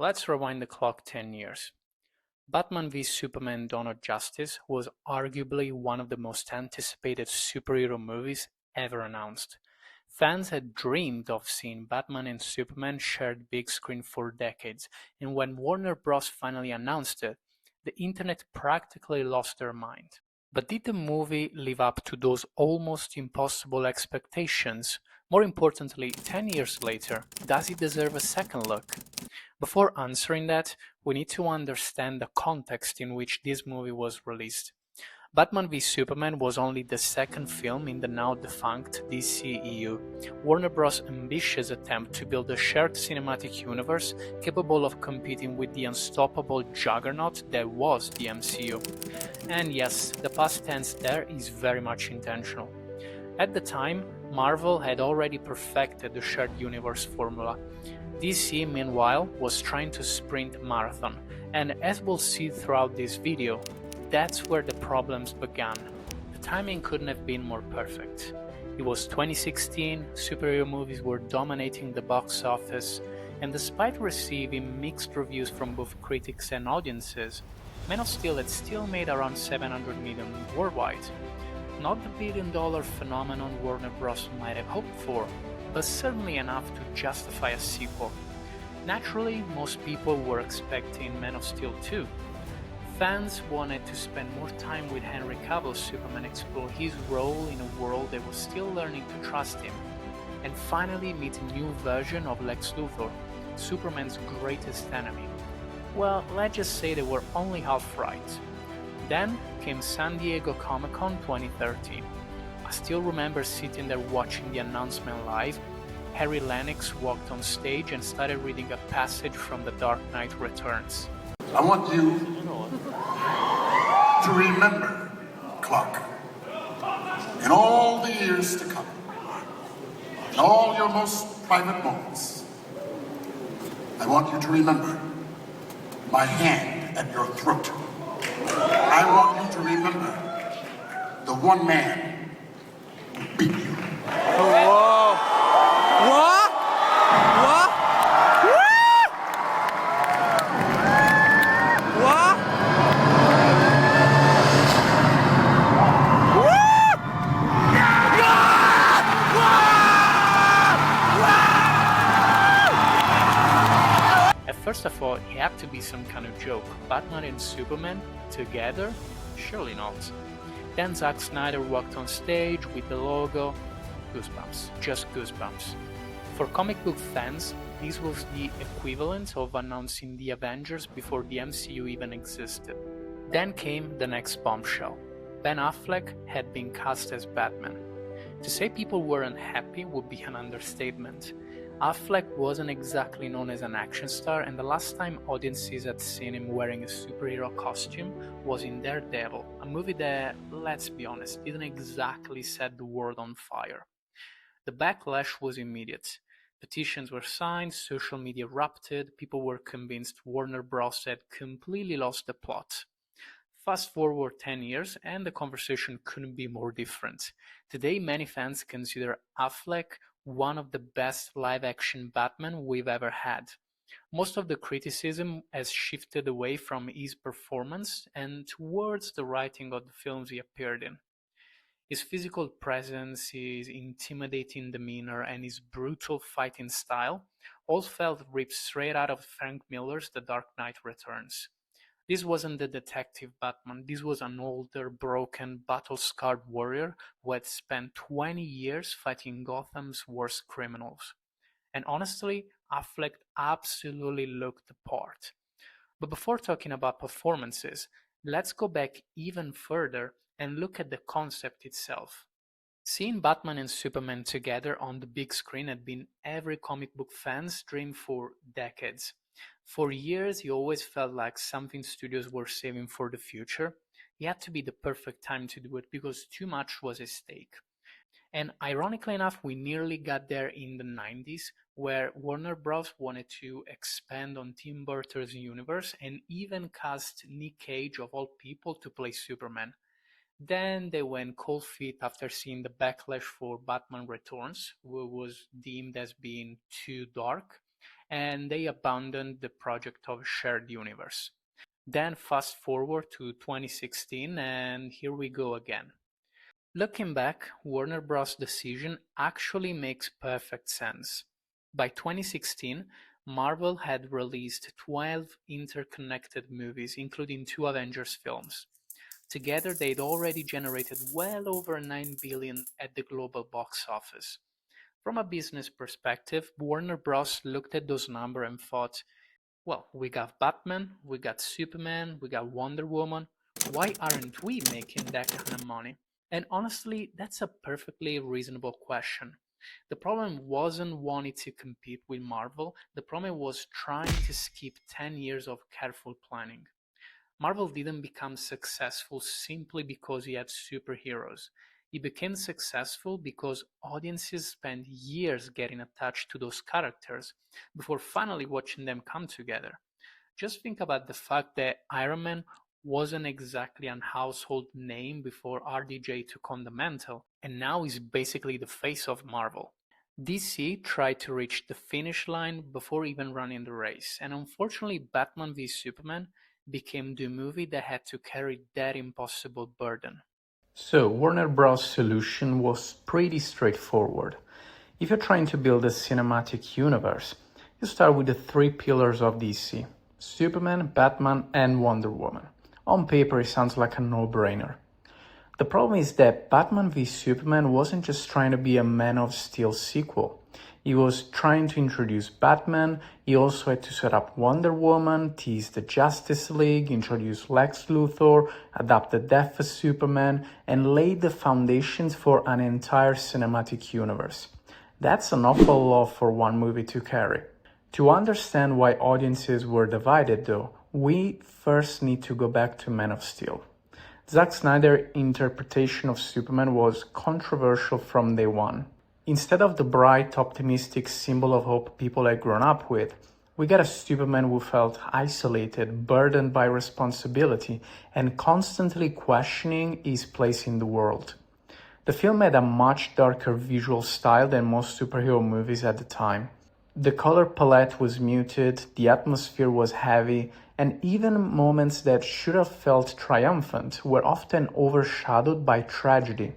Let's rewind the clock 10 years. Batman v Superman: Dawn of Justice was arguably one of the most anticipated superhero movies ever announced. Fans had dreamed of seeing Batman and Superman share the big screen for decades, and when Warner Bros. Finally announced it, the internet practically lost their mind. But did the movie live up to those almost impossible expectations? More importantly, 10 years later, does it deserve a second look? Before answering that, we need to understand the context in which this movie was released. Batman v Superman was only the second film in the now defunct DCEU, Warner Bros.' ambitious attempt to build a shared cinematic universe capable of competing with the unstoppable juggernaut that was the MCU. And yes, the past tense there is very much intentional. At the time, Marvel had already perfected the shared universe formula. DC, meanwhile, was trying to sprint a marathon, and as we'll see throughout this video, that's where the problems began. The timing couldn't have been more perfect. It was 2016, superhero movies were dominating the box office, and despite receiving mixed reviews from both critics and audiences, Man of Steel had still made around $700 million worldwide. Not the billion-dollar phenomenon Warner Bros. Might have hoped for, but certainly enough to justify a sequel. Naturally, most people were expecting Man of Steel 2. Fans wanted to spend more time with Henry Cavill's Superman, explore his role in a world that was still learning to trust him, and finally meet a new version of Lex Luthor, Superman's greatest enemy. Well, let's just say they were only half right. Then came San Diego Comic-Con 2013. I still remember sitting there watching the announcement live. Harry Lennox walked on stage and started reading a passage from The Dark Knight Returns. I want you to remember, Clark, in all the years to come, in all your most private moments, I want you to remember my hand at your throat. I want you to remember the one man who beat you. Whoa! What? What? What? At first I thought it had to be some kind of joke. Batman and Superman together? Surely not. Then Zack Snyder walked on stage with the logo. Goosebumps. Just goosebumps. For comic book fans, this was the equivalent of announcing the Avengers before the MCU even existed. Then came the next bombshell. Ben Affleck had been cast as Batman. To say people weren't happy would be an understatement. Affleck wasn't exactly known as an action star, and the last time audiences had seen him wearing a superhero costume was in Daredevil, a movie that, let's be honest, didn't exactly set the world on fire. The backlash was immediate. Petitions were signed, social media erupted, people were convinced Warner Bros. Had completely lost the plot. Fast forward 10 years and the conversation couldn't be more different. Today many fans consider Affleck one of the best live-action Batman we've ever had. Most of the criticism has shifted away from his performance and towards the writing of the films he appeared in. His physical presence, his intimidating demeanor, and his brutal fighting style all felt ripped straight out of Frank Miller's The Dark Knight Returns. This wasn't the detective Batman, this was an older, broken, battle-scarred warrior who had spent 20 years fighting Gotham's worst criminals. And honestly, Affleck absolutely looked the part. But before talking about performances, let's go back even further and look at the concept itself. Seeing Batman and Superman together on the big screen had been every comic book fan's dream for decades. For years, he always felt like something studios were saving for the future. It had to be the perfect time to do it because too much was at stake. And ironically enough, we nearly got there in the 90s, where Warner Bros. Wanted to expand on Tim Burton's universe and even cast Nick Cage, of all people, to play Superman. Then they went cold feet after seeing the backlash for Batman Returns, who was deemed as being too dark. and they abandoned the project of shared universe. Then fast forward to 2016, and here we go again. Looking back, Warner Bros. Decision actually makes perfect sense. By 2016, Marvel had released 12 interconnected movies, including 2 Avengers films. Together, they'd already generated well over $9 billion at the global box office. From a business perspective, Warner Bros. Looked at those numbers and thought, well, we got Batman, we got Superman, we got Wonder Woman. Why aren't we making that kind of money? And honestly, that's a perfectly reasonable question. The problem wasn't wanting to compete with Marvel, the problem was trying to skip 10 years of careful planning. Marvel didn't become successful simply because he had superheroes. It became successful because audiences spent years getting attached to those characters before finally watching them come together. Just think about the fact that Iron Man wasn't exactly a household name before RDJ took on the mantle, and now is basically the face of Marvel. DC tried to reach the finish line before even running the race, and unfortunately Batman v Superman became the movie that had to carry that impossible burden. So, Warner Bros. Solution was pretty straightforward. If you're trying to build a cinematic universe, you start with the 3 pillars of DC: Superman, Batman, and Wonder Woman. On paper, it sounds like a no-brainer. The problem is that Batman v Superman wasn't just trying to be a Man of Steel sequel. He was trying to introduce Batman, he also had to set up Wonder Woman, tease the Justice League, introduce Lex Luthor, adapt the death of Superman, and lay the foundations for an entire cinematic universe. That's an awful lot for one movie to carry. To understand why audiences were divided though, we first need to go back to Man of Steel. Zack Snyder's interpretation of Superman was controversial from day one. Instead of the bright, optimistic symbol of hope people had grown up with, we got a Superman who felt isolated, burdened by responsibility, and constantly questioning his place in the world. The film had a much darker visual style than most superhero movies at the time. The color palette was muted, the atmosphere was heavy, and even moments that should have felt triumphant were often overshadowed by tragedy.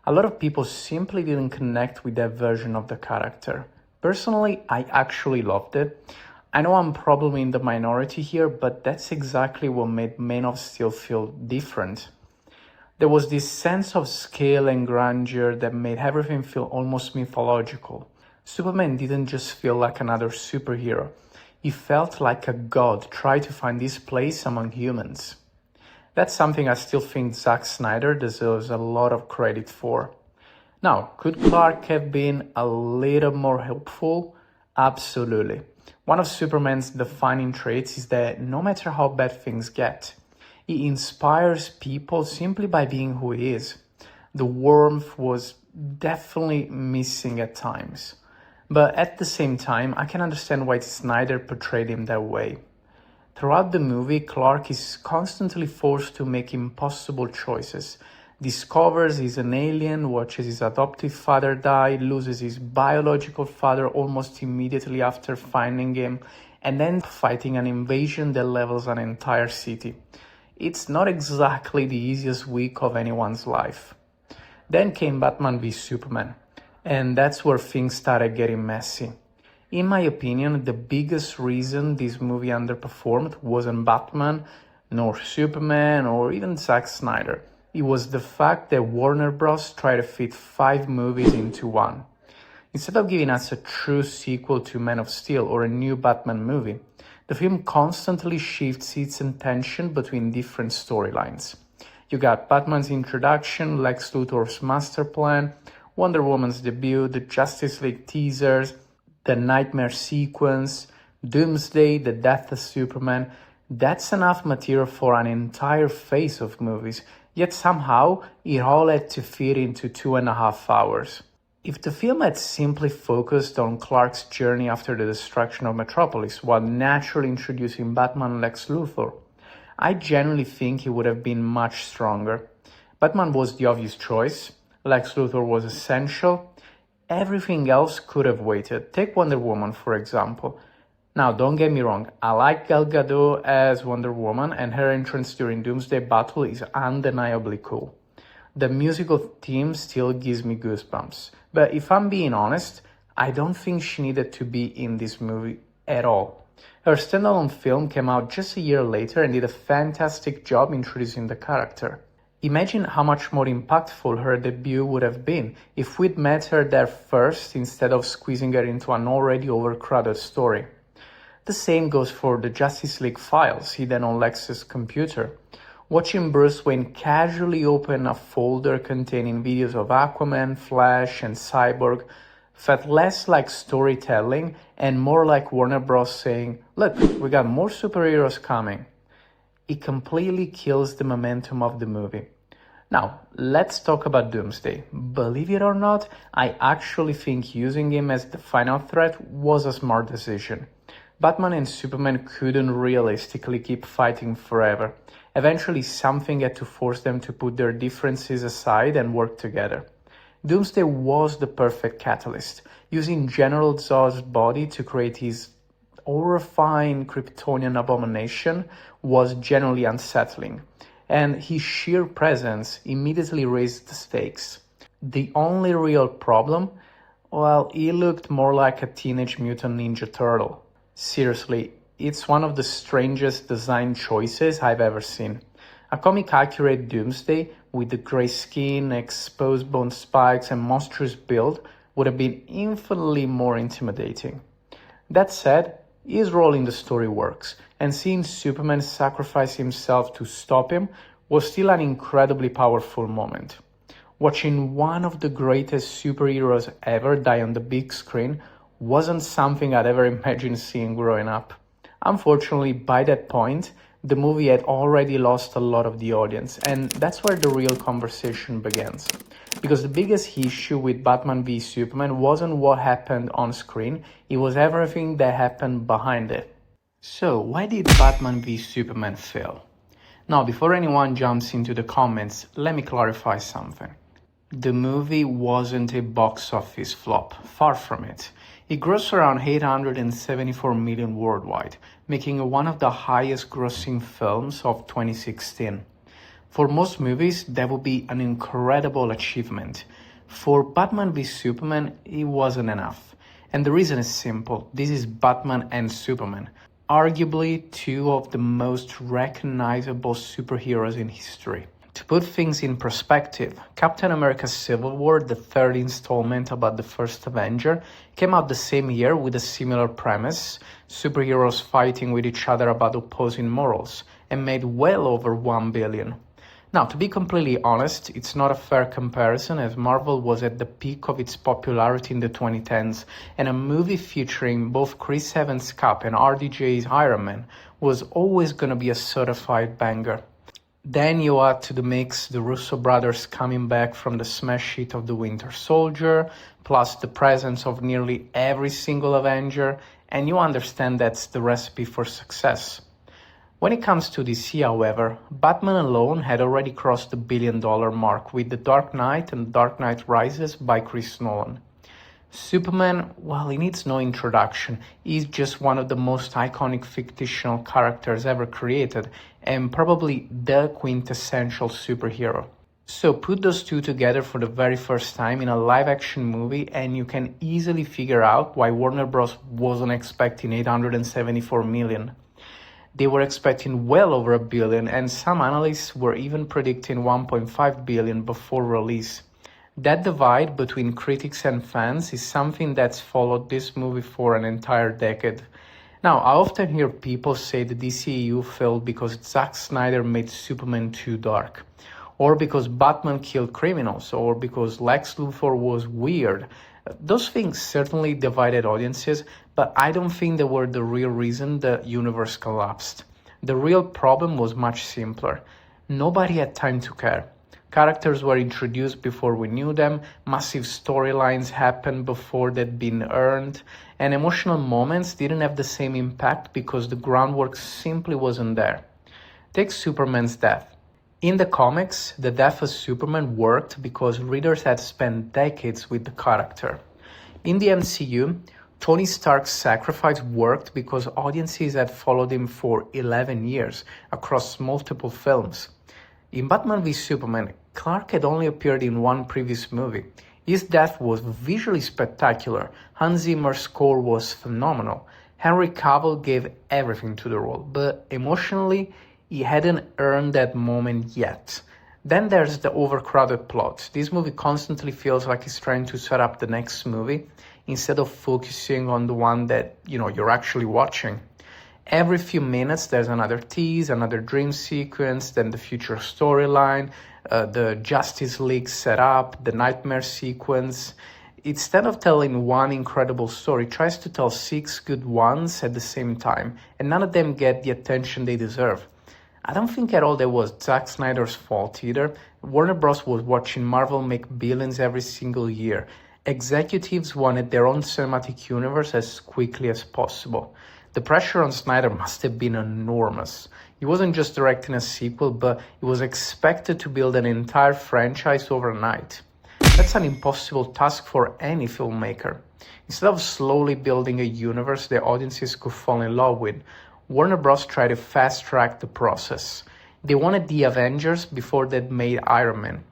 A lot of people simply didn't connect with that version of the character. Personally, I actually loved it. I know I'm probably in the minority here, but that's exactly what made Man of Steel feel different. There was this sense of scale and grandeur that made everything feel almost mythological. Superman didn't just feel like another superhero. He felt like a god trying to find his place among humans. That's something I still think Zack Snyder deserves a lot of credit for. Now, could Clark have been a little more helpful? Absolutely. One of Superman's defining traits is that no matter how bad things get, he inspires people simply by being who he is. The warmth was definitely missing at times. But at the same time, I can understand why Snyder portrayed him that way. Throughout the movie, Clark is constantly forced to make impossible choices. Discovers he's an alien, watches his adoptive father die, loses his biological father almost immediately after finding him, and then fighting an invasion that levels an entire city. It's not exactly the easiest week of anyone's life. Then came Batman v Superman, and that's where things started getting messy. In my opinion, the biggest reason this movie underperformed wasn't Batman, nor Superman, or even Zack Snyder. It was the fact that Warner Bros. Tried to fit 5 movies into one. Instead of giving us a true sequel to Man of Steel or a new Batman movie, the film constantly shifts its attention between different storylines. You got Batman's introduction, Lex Luthor's master plan, Wonder Woman's debut, the Justice League teasers, the nightmare sequence, Doomsday, the death of Superman. That's enough material for an entire phase of movies, yet somehow it all had to fit into 2.5 hours. If the film had simply focused on Clark's journey after the destruction of Metropolis while naturally introducing Batman and Lex Luthor, I genuinely think it would have been much stronger. Batman was the obvious choice, Lex Luthor was essential, everything else could have waited. Take Wonder Woman, for example. Now, don't get me wrong, I like Gal Gadot as Wonder Woman, and her entrance during Doomsday Battle is undeniably cool. The musical theme still gives me goosebumps, but if I'm being honest, I don't think she needed to be in this movie at all. Her standalone film came out just a year later and did a fantastic job introducing the character. Imagine how much more impactful her debut would have been if we'd met her there first instead of squeezing her into an already overcrowded story. The same goes for the Justice League files hidden on Lex's computer. Watching Bruce Wayne casually open a folder containing videos of Aquaman, Flash, and Cyborg felt less like storytelling and more like Warner Bros. Saying, "Look, we got more superheroes coming." It completely kills the momentum of the movie. Now, let's talk about Doomsday. Believe it or not, I actually think using him as the final threat was a smart decision. Batman and Superman couldn't realistically keep fighting forever. Eventually, something had to force them to put their differences aside and work together. Doomsday was the perfect catalyst, using General Zod's body to create his horrifying Kryptonian abomination was genuinely unsettling, and his sheer presence immediately raised the stakes. The only real problem? Well, he looked more like a Teenage Mutant Ninja Turtle. Seriously, it's one of the strangest design choices I've ever seen. A comic-accurate Doomsday with the grey skin, exposed bone spikes, and monstrous build would have been infinitely more intimidating. That said, his role in the story works, and seeing Superman sacrifice himself to stop him was still an incredibly powerful moment. Watching one of the greatest superheroes ever die on the big screen wasn't something I'd ever imagined seeing growing up. Unfortunately, by that point, the movie had already lost a lot of the audience, and that's where the real conversation begins. Because the biggest issue with Batman v Superman wasn't what happened on screen, it was everything that happened behind it. So, why did Batman v Superman fail? Now, before anyone jumps into the comments, let me clarify something. The movie wasn't a box office flop, far from it. It grossed around $874 million worldwide, making it one of the highest grossing films of 2016. For most movies, that would be an incredible achievement. For Batman v Superman, it wasn't enough. And the reason is simple. This is Batman and Superman, arguably two of the most recognizable superheroes in history. To put things in perspective, Captain America Civil War, the third installment about the first Avenger, came out the same year with a similar premise, superheroes fighting with each other about opposing morals, and made well over $1 billion. Now, to be completely honest, it's not a fair comparison as Marvel was at the peak of its popularity in the 2010s, and a movie featuring both Chris Evans' Cap and RDJ's Iron Man was always going to be a certified banger. Then you add to the mix the Russo brothers coming back from the smash hit of The Winter Soldier, plus the presence of nearly every single Avenger, and you understand that's the recipe for success. When it comes to DC, however, Batman alone had already crossed the $1 billion mark with The Dark Knight and Dark Knight Rises by Chris Nolan. Superman, well, he needs no introduction. He's just one of the most iconic fictional characters ever created, and probably the quintessential superhero. So put those two together for the very first time in a live-action movie, and you can easily figure out why Warner Bros. Wasn't expecting $874 million. They were expecting well over $1 billion, and some analysts were even predicting $1.5 billion before release. That divide between critics and fans is something that's followed this movie for an entire decade. Now, I often hear people say the DCEU failed because Zack Snyder made Superman too dark, or because Batman killed criminals, or because Lex Luthor was weird. Those things certainly divided audiences, but I don't think they were the real reason the universe collapsed. The real problem was much simpler. Nobody had time to care. Characters were introduced before we knew them, massive storylines happened before they'd been earned, and emotional moments didn't have the same impact because the groundwork simply wasn't there. Take Superman's death. In the comics, the death of Superman worked because readers had spent decades with the character. In the MCU, Tony Stark's sacrifice worked because audiences had followed him for 11 years across multiple films. In Batman v Superman, Clark had only appeared in one previous movie. His death was visually spectacular, Hans Zimmer's score was phenomenal, Henry Cavill gave everything to the role, but emotionally, he hadn't earned that moment yet. Then there's the overcrowded plot. This movie constantly feels like it's trying to set up the next movie instead of focusing on the one that, you're actually watching. Every few minutes there's another tease, another dream sequence, then the future storyline, the Justice League setup, the nightmare sequence. Instead of telling one incredible story, it tries to tell 6 good ones at the same time, and none of them get the attention they deserve. I don't think at all that was Zack Snyder's fault either. Warner Bros. Was watching Marvel make billions every single year. Executives wanted their own cinematic universe as quickly as possible. The pressure on Snyder must have been enormous. He wasn't just directing a sequel, but he was expected to build an entire franchise overnight. That's an impossible task for any filmmaker. Instead of slowly building a universe the audiences could fall in love with, Warner Bros. Tried to fast-track the process. They wanted the Avengers before they'd made Iron Man.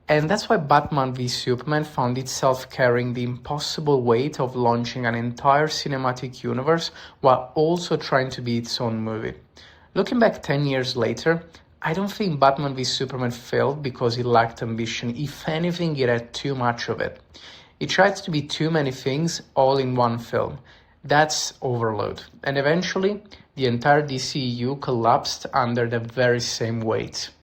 And that's why Batman v Superman found itself carrying the impossible weight of launching an entire cinematic universe while also trying to be its own movie. Looking back 10 years later, I don't think Batman v Superman failed because it lacked ambition. If anything, it had too much of it. It tried to be too many things all in one film. That's overload. And eventually, the entire DCEU collapsed under the very same weight.